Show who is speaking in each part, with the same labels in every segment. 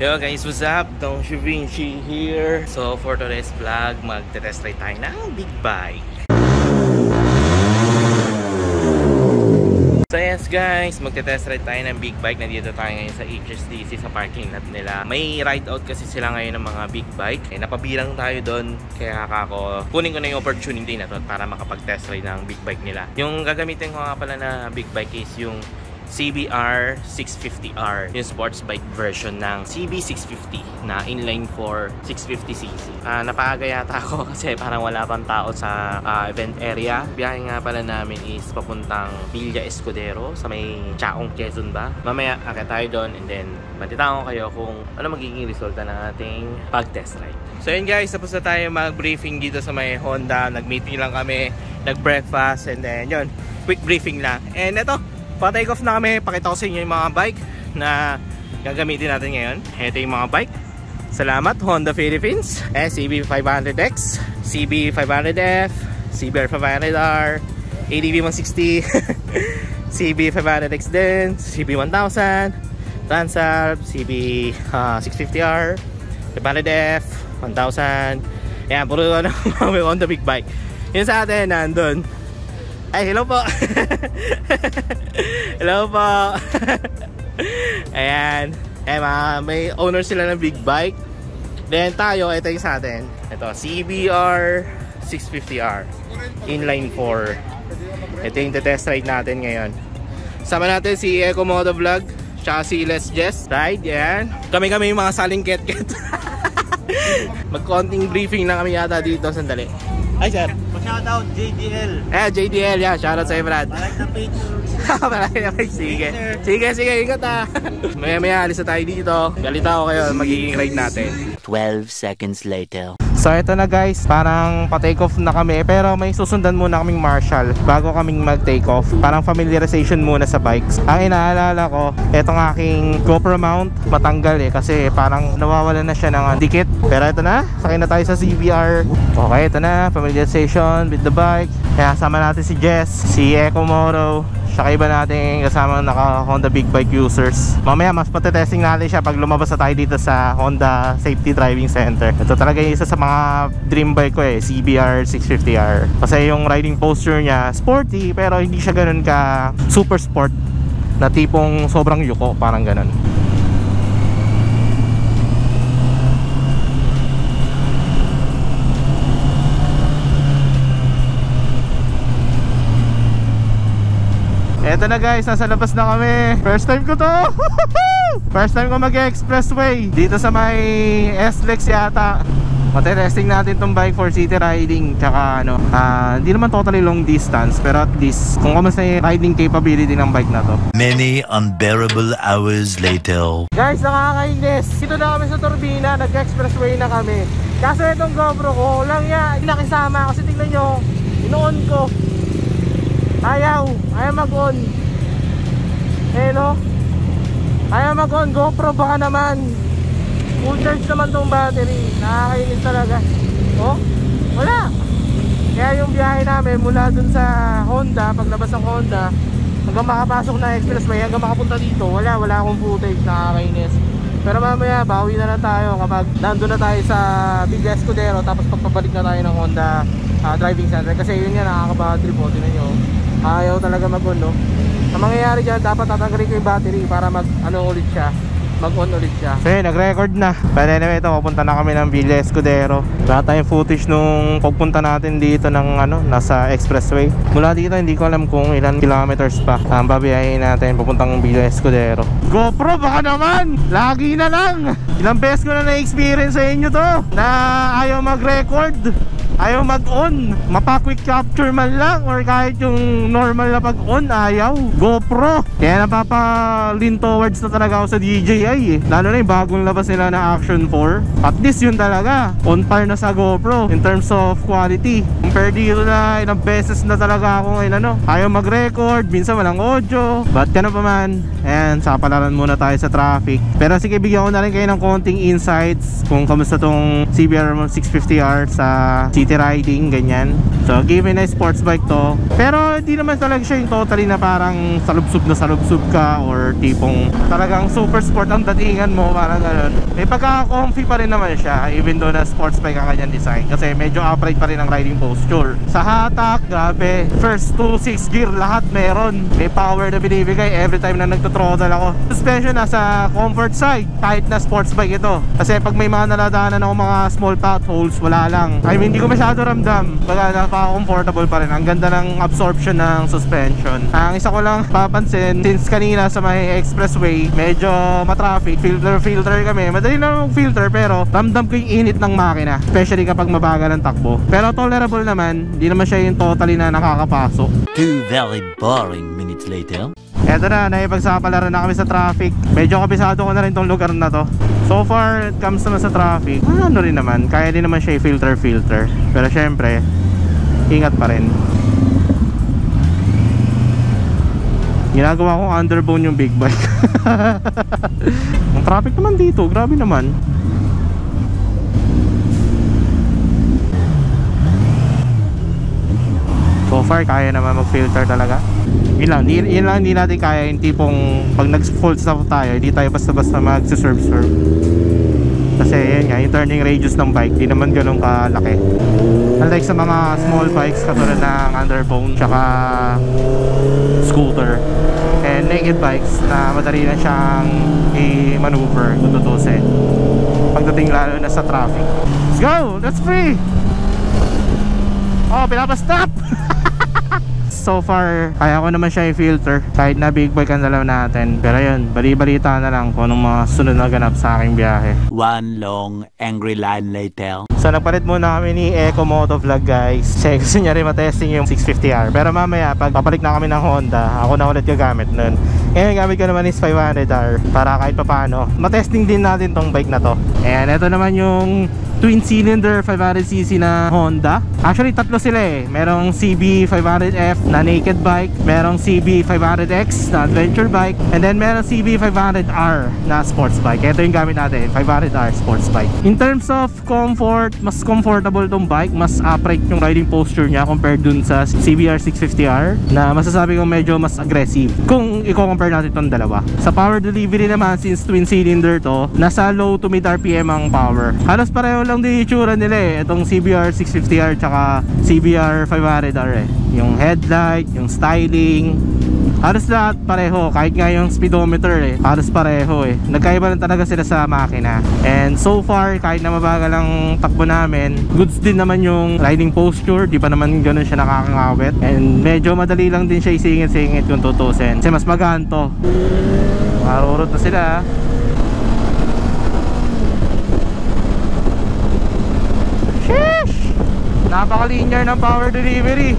Speaker 1: Yo guys, what's up? Don Vinci here. So for today's vlog, magte-test ride tayo ng big bike. So yes guys, magte-test ride tayo ng big bike. Nandito tayo ngayon sa HSDC sa parking lot nila. May ride out kasi sila ngayon ng mga big bike. Napabilang tayo doon. Kaya ako, kunin ko na yung opportunity na to para makapag-test ride ng big bike nila. Yung gagamitin ko nga pala na big bike is yung CBR 650R, yung sports bike version ng CB650 na inline for 650cc. Napaaga yata ako kasi parang wala pang tao sa event area. Biyahe nga pala namin is papuntang Villa Escudero sa may Chaong, Quezon ba? Mamaya akit tayo doon and then balitaan ko kayo kung ano magiging resulta ng ating pag-test ride. So yun guys, tapos na tayo mag-briefing dito sa may Honda. Nag-meeting lang kami, nag-breakfast and then yun, quick briefing lang. And eto, pa-take off na kami. Pakita ko sa inyo yung mga bike na gagamitin natin ngayon. Ito yung mga bike. Salamat Honda Philippines. CB500X, CB500F, CBR500R, ADV 160, CB500X din, CB1000, Transalp, CB650R, 500F, 1000. Ayan, puro ano, Honda big bike. Yun sa atin, nandun. Ay, hello po. Hello po. Ayan. May owner sila ng big bike. Then tayo, ito yung sa atin. Ito, CBR 650R inline 4. Ito yung test ride natin ngayon. Sama natin si Eco Moto Vlog, tsaka si Les Jess. Ride, yan. Kami yung mga saling ket-ket. Mag-konting briefing lang kami yata dito. Sandali. Hi sir.
Speaker 2: Shoutout JDL.
Speaker 1: JDL, yeah. Shoutout sa'yo, Brad.
Speaker 2: Malike na page.
Speaker 1: Malike na page. Sige, ingat ah. Maya alis na tayo dito. Galita ko kayo, magiging ride natin.
Speaker 3: 12 seconds later.
Speaker 1: So ito na guys, parang pa-take off na kami. Pero may susundan muna kaming marshal bago kaming mag-take off. Parang familiarization muna sa bikes. Ang inaalala ko, itong aking GoPro mount matanggal kasi parang nawawala na siya ng dikit. Pero ito na, sakay na tayo sa CBR. Okay, ito na, familiarization with the bike. Kaya sama natin si Jess, si Eco Moto, siya iba natin kasama naka Honda big bike users. Mamaya mas patetesting natin siya pag lumabas na tayo dito sa Honda Safety Driving Center. Ito talaga yung isa sa mga dream bike ko CBR 650R. Kasi yung riding posture niya sporty pero hindi siya ganun ka super sport na tipong sobrang yuko, parang ganun. Eto na guys, nasa labas na kami. First time ko to. First time ko mag-expressway dito sa may SLEX yata. Mati-testing natin tong bike for city riding. Tsaka ano, hindi naman totally long distance, pero at least kung kamusta yung riding capability ng bike na to.
Speaker 3: Many unbearable hours later.
Speaker 1: Guys, nakakainis. Dito na kami sa Turbina, nag-expressway na kami. Kaso itong GoPro ko, lang yan, nakisama. Kasi tingnan nyo, ino-on ko. Ayaw mag-on. No? Ayaw mag-on. GoPro baka naman. Full charge naman tong battery. Nakakainis talaga. Oh, wala. Kaya yung biyahe namin mula dun sa Honda, paglabas ng Honda, hanggang makapasok na expressway, hanggang makapunta dito, wala akong footage. Nakakainis. Pero mamaya bawi na lang tayo kapag nandun na tayo sa Villa Escudero, tapos pagpabalik na tayo ng Honda driving center. Kasi yun nga, nakakabad trip po. Tinan nyo, ayaw talaga mag-on, no? Ang mangyayari dyan, dapat tatanggalin ko yung battery para mag-on ulit siya. So yun, nag-record na. Pero anyway, ito, pupunta na kami ng Villa Escudero. Wala tayong footage nung pagpunta natin dito ng nasa expressway. Mula dito, hindi ko alam kung ilan kilometers pa ang babiyahin natin papuntang Villa Escudero. GoPro, baka naman! Lagi na lang! Ilang beses ko na na-experience sa inyo to na ayaw mag-record, ayaw mag-on, mapa-quick capture man lang, or kahit yung normal na pag-on, ayaw. GoPro! Kaya napapa-lean towards na talaga ako sa DJI lalo na yung bagong labas nila na Action 4. At least yun talaga, on par na sa GoPro in terms of quality. Compare dito na ilang beses na talaga ako ngayon ayaw mag-record, minsan walang audio. But yan pa man, and sapalaran muna tayo sa traffic. Pero sige, bigyan ko na rin kayo ng konting insights kung kamusta tong CBR 650R sa city city riding, ganyan. So given na sports bike to, pero di naman talaga siya yung totally na parang salubsub ka or tipong talagang super sport ang datingan mo, parang gano'n. May pagka-comfy pa rin naman siya even though na sports bike ang kanyang design, kasi medyo upright pa rin ang riding posture. Sa hatak, grabe, first to 6 gear lahat meron. May power na binibigay every time na nagto-throttle ako. Suspension nasa comfort side kahit na sports bike ito, kasi pag may mga naladaanan ako mga small potholes, wala lang. I mean, hindi ko masyado ramdam, baga napaka-comfortable pa rin. Ang ganda ng absorption ng suspension. Ang isa ko lang papansin, since kanina sa may expressway medyo matraffic, filter kami, madali lang mag-filter, pero ramdam ko yung init ng makina, especially kapag mabagal ang takbo. Pero tolerable naman, hindi naman siya yung totally na nakakapaso.
Speaker 3: 2 very boring minutes later.
Speaker 1: Eto na, naipagsapalara na kami sa traffic. Medyo kabisado ko na rin tong lugar na to. So far, it comes naman sa traffic, ano rin naman, kaya din naman siya filter. Pero syempre, ingat pa rin. Ginagawa kong underbone yung big bike. Ang traffic naman dito, grabe naman. So far, kaya naman mag-filter talaga. Yun lang, hindi natin kaya yung tipong pag nag-full stop tayo, hindi tayo basta-basta mag-serve. Kasi yun nga, yung turning radius ng bike di naman ganun kalaki. Unlike sa mga small bikes katulad ng underbone tsaka scooter and naked bikes na madali na siyang i-maneuver kung tutusin pagdating lalo na sa traffic. Let's go! Let's free! Oh, pinapastop! So far, kaya ko naman siya i-filter kahit na big bike ang dalaw natin. Pero yun, bali-balita na lang kung anong mga sunod na ganap sa aking biyahe.
Speaker 3: One long angry line later.
Speaker 1: So nagpalit muna kami ni Eco Moto Vlog, guys. Kasi gusto niya rin matesting yung 650R. Pero mamaya, pag papalit na kami ng Honda, ako na ulit gagamit nun. Ngayon gamit ko naman is 500R para kahit papano matesting din natin tong bike na to. And ito naman yung twin cylinder 500cc na Honda. Actually tatlo sila eh. Merong CB500F na naked bike, merong CB500X na adventure bike, and then merong CB500R na sports bike. Ito yung gamit natin, 500R sports bike. In terms of comfort, mas comfortable tong bike, mas upright yung riding posture niya compared dun sa CBR 650R na masasabi kong medyo mas aggressive kung i-compare natin itong dalawa. Sa power delivery naman, since twin cylinder to, nasa low to mid RPM ang power. Halos pareho lang din itsura nila eh, itong CBR 650R tsaka CBR 500R eh. Yung headlight, yung styling, halos lahat pareho. Kahit nga yung speedometer eh, halos pareho eh. Nagkaiba lang talaga sila sa makina. And so far, kahit na mabagal ang takbo namin, goods din naman yung riding posture. Di pa naman ganun siya nakakangawit. And medyo madali lang din siya isingit-singit kung tutusin, kasi mas magaan to. Marurot na sila. Sheesh! Napaka-linear ng power delivery.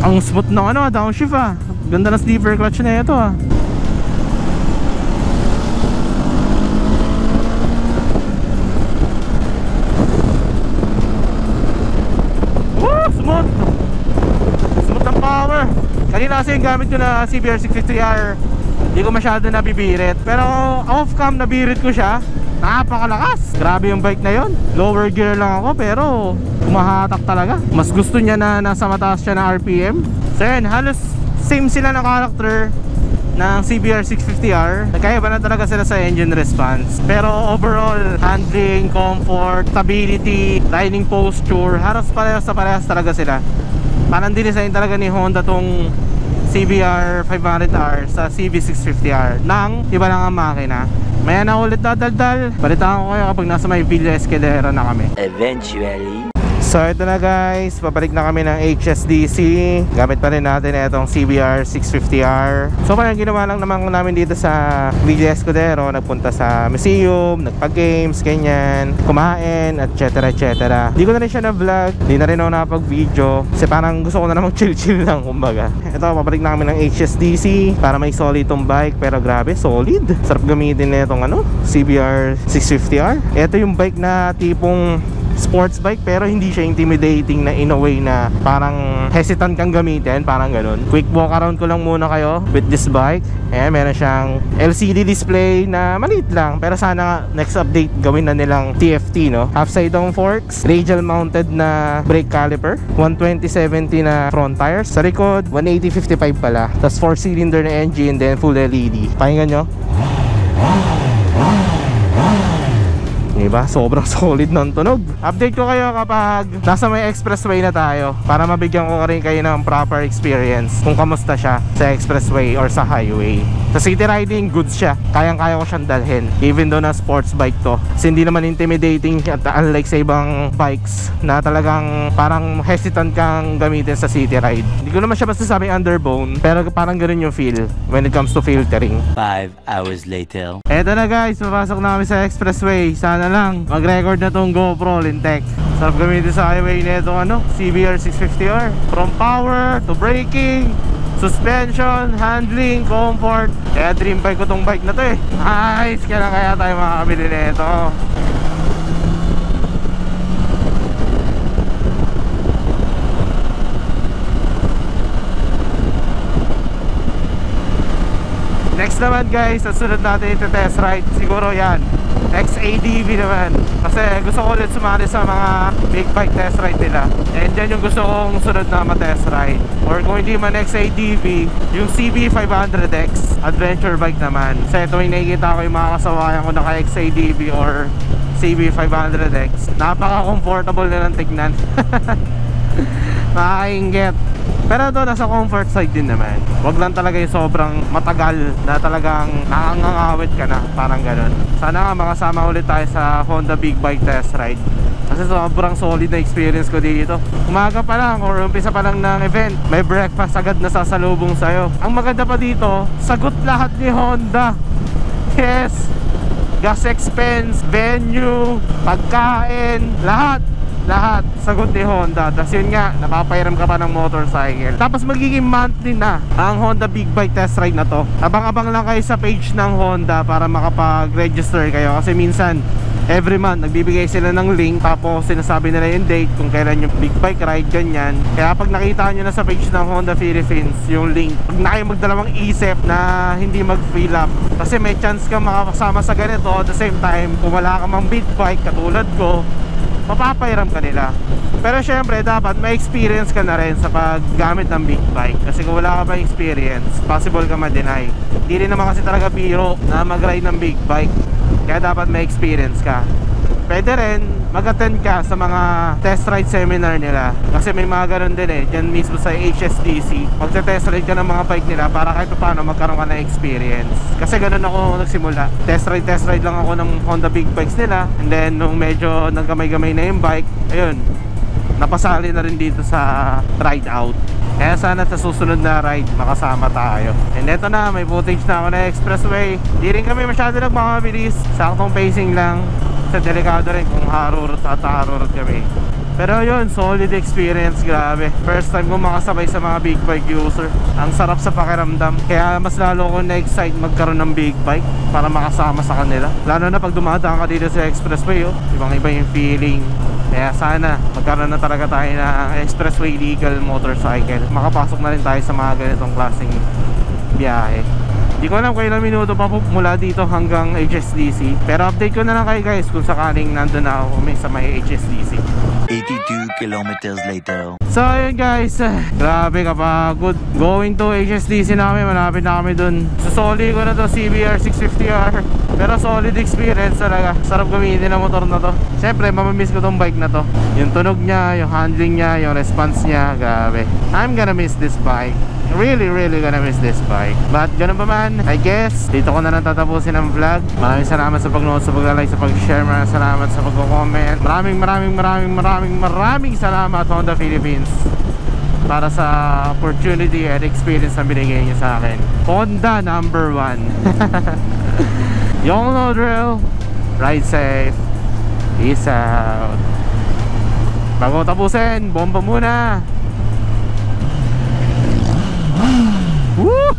Speaker 1: Ang smooth ng ano, downshift ah. Ganda ng sleeper clutch na ito ah. Woo! Smooth! Smooth ng power. Kanina kasi yung gamit ko na CBR 650R, hindi ko masyado nabibirit. Pero off-cam nabirit ko siya. Napakalakas. Grabe yung bike na yon. Lower gear lang ako pero umahatak talaga. Mas gusto niya na nasa mataas siya na RPM. So yun, halos same sila na character ng CBR 650R. Nagkaiba na talaga sila sa engine response. Pero overall, handling, comfort, stability, riding posture, halos parehas talaga sila. Parang dinesign talaga ni Honda tong CBR 500R sa CB650R nang iba lang ang makina. Maya na ulit dadaldal. Balitaan ko kayo kapag nasa may Villa Escalera na kami.
Speaker 3: Eventually.
Speaker 1: So ito na guys, babalik na kami ng HSDC. Gamit pa rin natin itong CBR 650R. So parang ginawa lang naman namin dito sa Villa Escudero. Nagpunta sa museum, nagpa-games, ganyan, kumain, etc. Hindi ko na rin siya na-vlog, hindi na rin ako nakapag-video kasi parang gusto ko na namang chill lang kumbaga. Ito, babalik na kami ng HSDC para may solid tong bike. Pero grabe, solid. Sarap gamitin na itong ano, CBR 650R. Ito yung bike na tipong sports bike pero hindi siya intimidating na in a way na parang hesitant kang gamitin, parang ganun. Quick walk around ko lang muna kayo with this bike. Ayan, meron siyang LCD display na maliit lang, pero sana next update gawin na nilang TFT, no? Half side on forks, radial mounted na brake caliper, 120/70 na front tires, sa likod 180/55 pala, tapos 4-cylinder na engine, then full LED. Pakinggan nyo, diba? Sobrang solid ng tunog. Update ko kayo kapag nasa may expressway na tayo para mabigyan ko rin kayo ng proper experience kung kamusta siya sa expressway or sa highway. Sa city riding, goods siya. Kayang-kaya ko siyang dalhin even though na sports bike to. Kasi hindi naman intimidating at unlike sa ibang bikes na talagang parang hesitant kang gamitin sa city ride. Hindi ko naman siya masasabing underbone, pero parang ganun yung feel when it comes to filtering.
Speaker 3: 5 hours later.
Speaker 1: Eto na guys, papasok na kami sa expressway. Sana lang mag-record na tong GoPro Lintec. Sarap gamitin sa highway na itong CBR 650R. From power to braking, suspension, handling, comfort. Kaya dream bike ko tong bike na to eh. Nice! Kaya tayo makakabili na ito. Next naman guys, at sunod natin ito test ride. Siguro yan, XADV naman. Kasi gusto ko ulit sumali sa mga big bike test ride nila. And yan yung gusto kong sunod na ma-test ride. Or kung hindi man XADV, yung CB500X adventure bike naman. Kasi ito yung nakikita ko yung mga kasawayan ko naka XADV or CB500X. Napaka-comfortable na ng tignan. Nakakainggit. Pero ito nasa comfort side din naman. Wag lang talaga yung sobrang matagal na talagang nakangangawit ka na, parang ganun. Sana nga makasama ulit tayo sa Honda Big Bike Test Ride kasi sobrang solid na experience ko dito. Umaga pa lang or umpisa pa lang ng event, may breakfast agad na sasalubong sa'yo. Ang maganda pa dito, sagot lahat ni Honda. Yes, gas expense, venue, pagkain, lahat sagot ni Honda. Tapos yun nga, napapairam ka pa ng motorcycle. Tapos magiging monthly na ang Honda Big Bike Test Ride na to. Abang-abang lang kayo sa page ng Honda para makapag-register kayo. Kasi minsan, every month, nagbibigay sila ng link. Tapos sinasabi nila yung date kung kailan yung big bike ride, ganyan. Kaya pag nakita nyo na sa page ng Honda Philippines yung link, pag na kayo magdalawang isip na hindi mag-fill up, kasi may chance ka makakasama sa ganito. At the same time, kung wala ka mang big bike katulad ko, mapapairam ka nila. Pero syempre dapat may experience ka na rin sa paggamit ng big bike. Kasi kung wala ka pa experience, possible ka ma-deny. Hindi rin naman kasi talaga biro na mag-ride ng big bike. Kaya dapat may experience ka. Pwede rin mag-attend ka sa mga test ride seminar nila. Kasi may mga ganun din eh, dyan mismo sa HSDC. Magte-test ride ka ng mga bike nila para kahit paano magkaroon ka ng experience. Kasi ganun ako nagsimula. Test ride lang ako ng Honda Big Bikes nila. And then nung medyo nagkamay-gamay na yung bike, ayun, napasali na rin dito sa ride out. Kaya sana sa susunod na ride makasama tayo. And eto na, may footage na ako na expressway. Di rin kami masyado nagmakamabilis, saktong pacing lang. Kasi delikado rin kung harurot at harurot kami. Pero yun, solid experience, grabe. First time ko makasabay sa mga big bike user. Ang sarap sa pakiramdam. Kaya mas lalo ko na-excite magkaroon ng big bike para makasama sa kanila. Lalo na pag dumadaan ka dito sa expressway, oh, ibang iba yung feeling. Kaya sana magkaroon na talaga tayo ng expressway legal motorcycle. Makapasok na rin tayo sa mga ganitong klaseng biyahe. Di ko alam kailang minuto pa po mula dito hanggang HSDC. Pero update ko na lang kayo guys kung sakaling nandun na ako sa may HSDC.
Speaker 3: 82 kilometers later.
Speaker 1: So ayun guys, grabe kapagod. Going to HSDC na kami, malapit na kami dun. Susoli ko na to CBR 650R. Pero solid experience talaga. Sarap gamitin ang motor na to. Siyempre mamamiss ko tong bike na to. Yung tunog niya, yung handling niya, yung response niya, grabe. I'm gonna miss this bike. Really gonna miss this bike. But ganun pa man, I guess dito ko na lang tatapusin ang vlog. Maraming salamat sa pag-nood, sa pag-like, sa pag-share. Maraming salamat sa pag-comment. Maraming salamat Honda Philippines para sa opportunity and experience na binigay niyo sa akin. Honda number 1. Y'all know drill. Ride safe. Peace out. Bago tapusin, bomba muna. Woo!